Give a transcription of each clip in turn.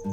Hello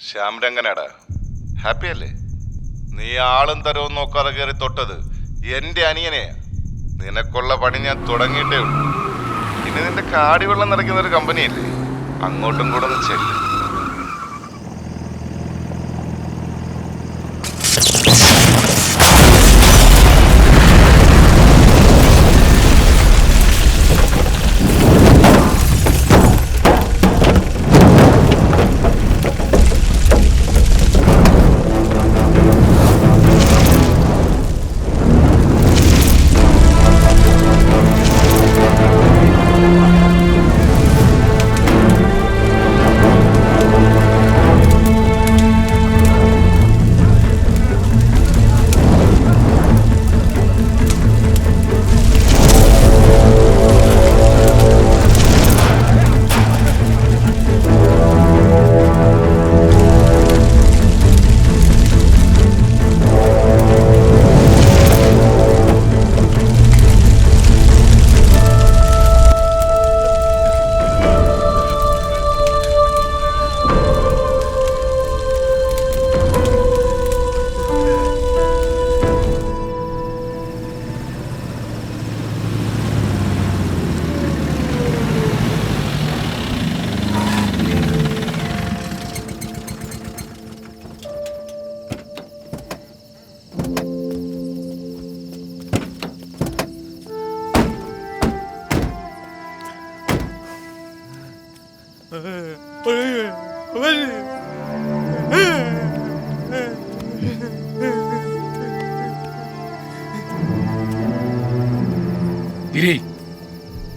Shyam രംഗനാടാ, happy അല്ലേ? നീ ആളും തരവും നോക്കാതെ കയറി തൊട്ടത് എന്റെ അനിയനെയാ. നിനക്കുള്ള പണി ഞാൻ തുടങ്ങിയിട്ടേ ഉള്ളൂ. ഇനി നിന്റെ കാടി വെള്ളം നിറയ്ക്കുന്ന ഒരു കമ്പനിയില്ലേ, അങ്ങോട്ടും കൂടെ ഒന്ന് ചെല്ല്.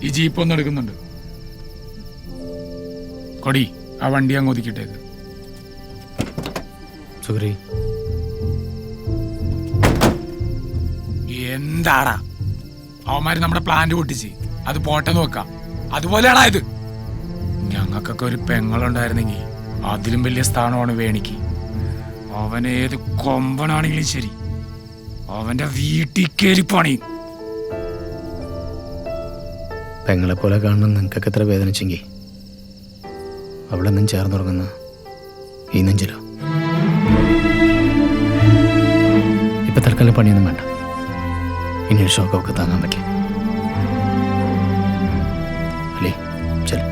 ഈ ജീപ്പ് ഒന്ന് എടുക്കുന്നുണ്ട്. കൊടി ആ വണ്ടി അങ്ങ് ഒതുക്കിട്ടേക്ക്. സുഗ്രി, എന്താടാ അവന്മാര് നമ്മുടെ പ്ലാന്റ് പൊട്ടിച്ച് അത് പോട്ടെന്ന് വെക്കാം. അതുപോലെയാണോ ഇത്? ഞങ്ങൾക്കൊക്കെ ഒരു പെങ്ങളുണ്ടായിരുന്നെങ്കിൽ അതിലും വലിയ സ്ഥാനമാണ് വേണിക്ക്. അവൻ ഏത് കൊമ്പനാണെങ്കിലും ശരി, അവന്റെ വീട്ടിൽ കയറി പണി. പെങ്ങളെ പോലെ കാണണം നിങ്ങൾക്കൊക്കെ എത്ര വേദനിച്ചെങ്കിൽ അവളെന്നും ചേർന്നുറങ്ങുന്ന ഈ നെഞ്ചിലോ. ഇപ്പൊ തൽക്കാലം പണിയൊന്നും വേണ്ട. ഇനിയൊരു ഷോക്കൊക്കെ താങ്ങാൻ പറ്റില്ല. അല്ലേ ചെല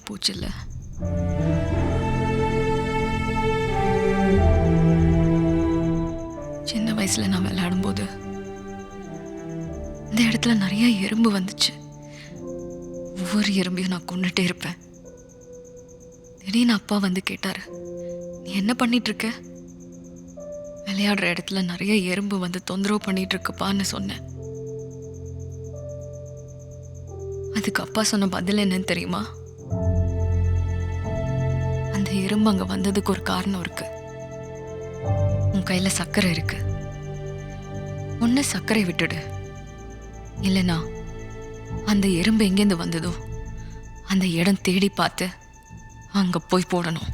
போச்சுல்ல. சின்ன வயசுல வயசுல நான் விளையாடும்போது இந்த இடத்துல நிறைய எறும்பு வந்துச்சு. ஒவ்வொரு எறும்பையும் நான் கொண்டுட்டே இருப்பேன். திடீர்னு அப்பா வந்து கேட்டாரு, நீ என்ன பண்ணிட்டு இருக்க? விளையாடுற இடத்துல நிறைய எறும்பு வந்து தொந்தரவு பண்ணிட்டு இருக்குப்பான்னு சொன்னேன். அதுக்கு அப்பா சொன்ன பதில் என்னன்னு தெரியுமா? அந்த எறும்பு அங்க வந்ததுக்கு ஒரு காரணம் இருக்கு. உன் கையில சர்க்கரை இருக்கு, ஒன்னு சர்க்கரை விட்டுடு, இல்லைனா அந்த எறும்பு எங்கேருந்து வந்ததோ அந்த இடம் தேடி பார்த்து அங்க போய் போடணும்.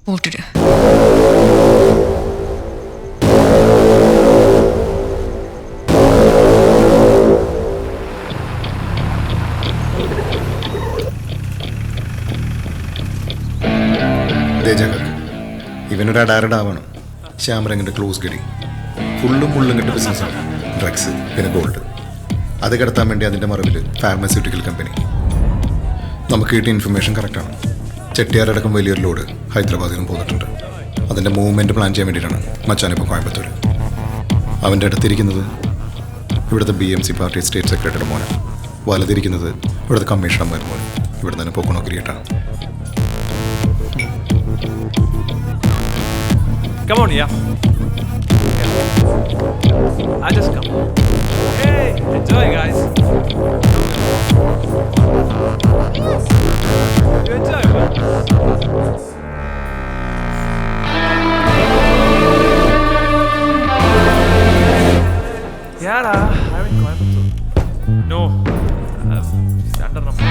போட்டுடு. ഇവനൊരു അഡാരഡ് ആവണം. ശ്യാമരംഗിൻ്റെ ക്ലോസ് ഗഡി ഫുള്ളും കിട്ടുന്ന ബിസിനസ്സാണ്. ഡ്രഗ്സ് പിന്നെ ഗോൾഡ്. അത് കടത്താൻ വേണ്ടി അതിൻ്റെ മറവിൽ ഫാർമസ്യൂട്ടിക്കൽ കമ്പനി. നമുക്ക് കിട്ടിയ ഇൻഫർമേഷൻ കറക്റ്റാണ്. ചെട്ടിയാരടക്കം വലിയൊരു ലോഡ് ഹൈദരാബാദിൽ നിന്നും പോന്നിട്ടുണ്ട്. അതിൻ്റെ മൂവ്മെൻറ്റ് പ്ലാൻ ചെയ്യാൻ വേണ്ടിയിട്ടാണ് മച്ചാനിപ്പോൾ കോയമ്പത്തൂർ. അവൻ്റെ അടുത്തിരിക്കുന്നത് ഇവിടുത്തെ BMC പാർട്ടി സ്റ്റേറ്റ് സെക്രട്ടറിയുടെ മോനെ, വലതിരിക്കുന്നത് ഇവിടുത്തെ കമ്മീഷണർമാരുടെ മോനെ. ഇവിടെ തന്നെ പോക്കണോ കിരീട്ടാണ്. Come on, yeah. I just come. Hey, enjoy, guys. You enjoy, man. Yeah, I'm in Coimbatore. No, standard number.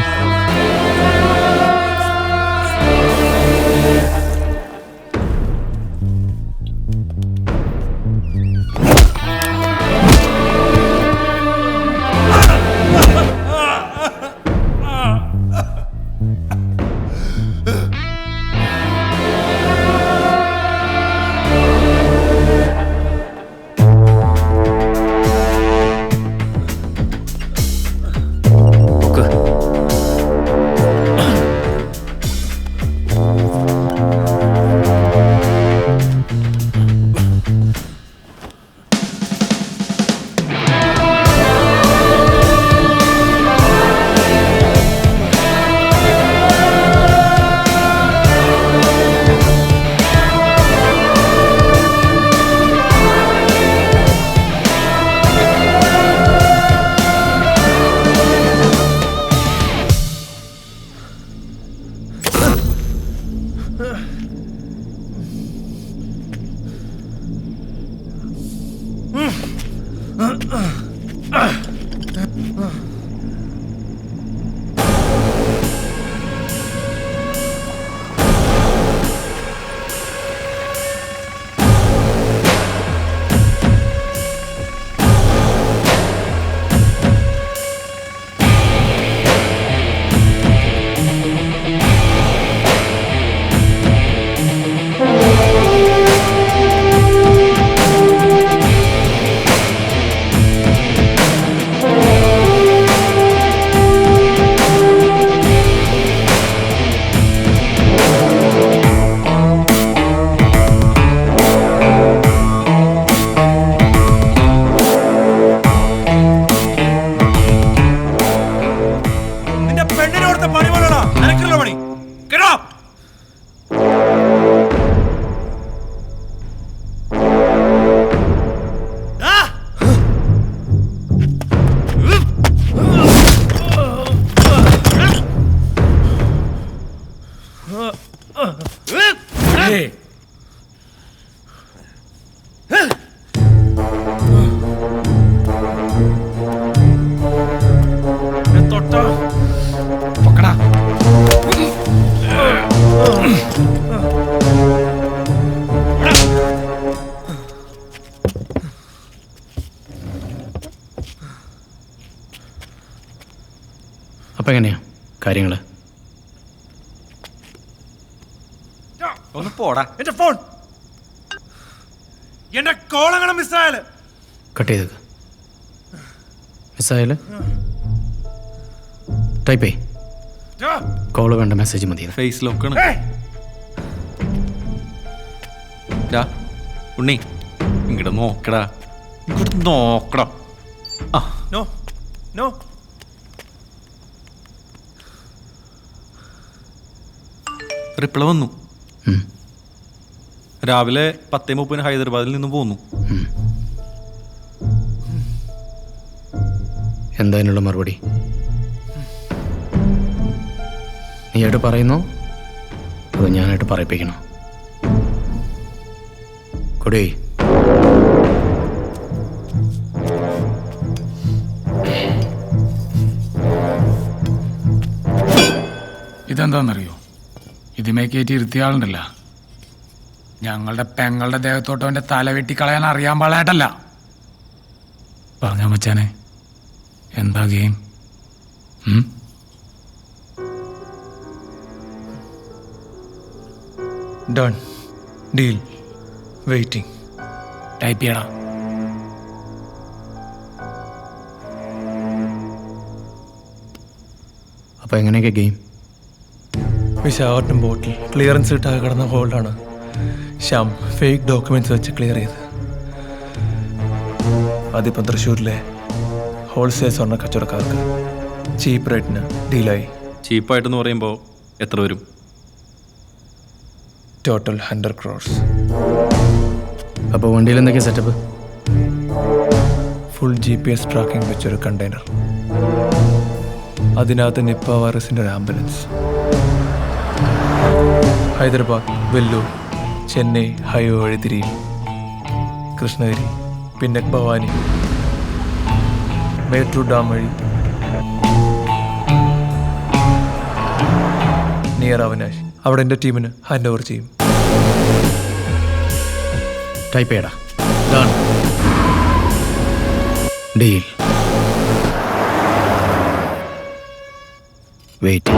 അപ്പം എങ്ങനെയാ കാര്യങ്ങൾ? ഒന്ന് പോടാ. എന്റെ ഫോൺ, എന്റെ കോളങ്ങനെ മിസ്സായാല് കട്ട് ചെയ്തേക്ക്. മിസ്സായാല് ടൈപ്പ് ചെയ്. കോള് വേണ്ട, മെസ്സേജ് മതി. ഫേസ് ലോക്കാണ്. ഉണ്ണി ഇങ്ങോട്ട് നോക്കടാ, ഇങ്ങോട്ട് നോക്കടാ. No, no. റിപ്ലൈ വന്നു. ഉം. രാവിലെ 10:30 ഹൈദരാബാദിൽ നിന്ന് പോന്നു. എന്താ അതിനുള്ള മറുപടി? നീയായിട്ട് പറയുന്നോ അതോ ഞാനായിട്ട് പറയിപ്പിക്കണോ? കൊടേ ഇതെന്താണെന്നറിയോ? ഇതിമേ കയറ്റി ഇരുത്തിയ ആളുണ്ടല്ല, ഞങ്ങളുടെ പെങ്ങളുടെ ദേഹത്തോട്ട് അവൻ്റെ തല വെട്ടിക്കളയാൻ അറിയാൻ പാടായിട്ടല്ല. പറഞ്ഞാ മച്ചാനെ, എന്താ game? Done. Deal. Waiting. Type ചെയ്യടാ. അപ്പോൾ എങ്ങനെയൊക്കെ ഗെയിം? വിശാഖപട്ടണം ബോട്ടിൽ ക്ലിയറൻസ് കിട്ടാതെ കിടന്ന ഹോൾഡാണ് ശ്യാം ഫേക്ക് ഡോക്യുമെന്റ്സ് വെച്ച് ക്ലിയർ ചെയ്ത്. അതിപ്പം തൃശ്ശൂരിലെ ഹോൾസെയിൽ സ്വർണ്ണ കച്ചവടക്കാർക്ക് ചീപ്പ് റേറ്റിന് ഡീലായി. ചീപ്പായിട്ടെന്ന് പറയുമ്പോൾ എത്ര വരും? Total 100 crores. അപ്പോൾ വണ്ടിയിൽ എന്തൊക്കെയാ സെറ്റപ്പ്? ഫുൾ GPS ട്രാക്കിംഗ് വെച്ചൊരു കണ്ടെയ്നർ, അതിനകത്ത് നിപ്പ വൈറസിൻ്റെ ഒരു ആംബുലൻസ്. ഹൈദരാബാദ്, വെല്ലൂർ, ചെന്നൈ ഹൈവേ വഴി തിരിയും, കൃഷ്ണഗിരി, പിന്നെ ഭവാനി, മേട്ടൂർ ഡാം വഴി നിയർ അവിനാശ്. അവിടെ എൻ്റെ ടീമിന് ഹാൻഡ് ഓവർ ചെയ്യും. ടൈപ്പ് ചെയ്യടാ. ഡൺ. ഡീൽ. വെയിറ്റ്.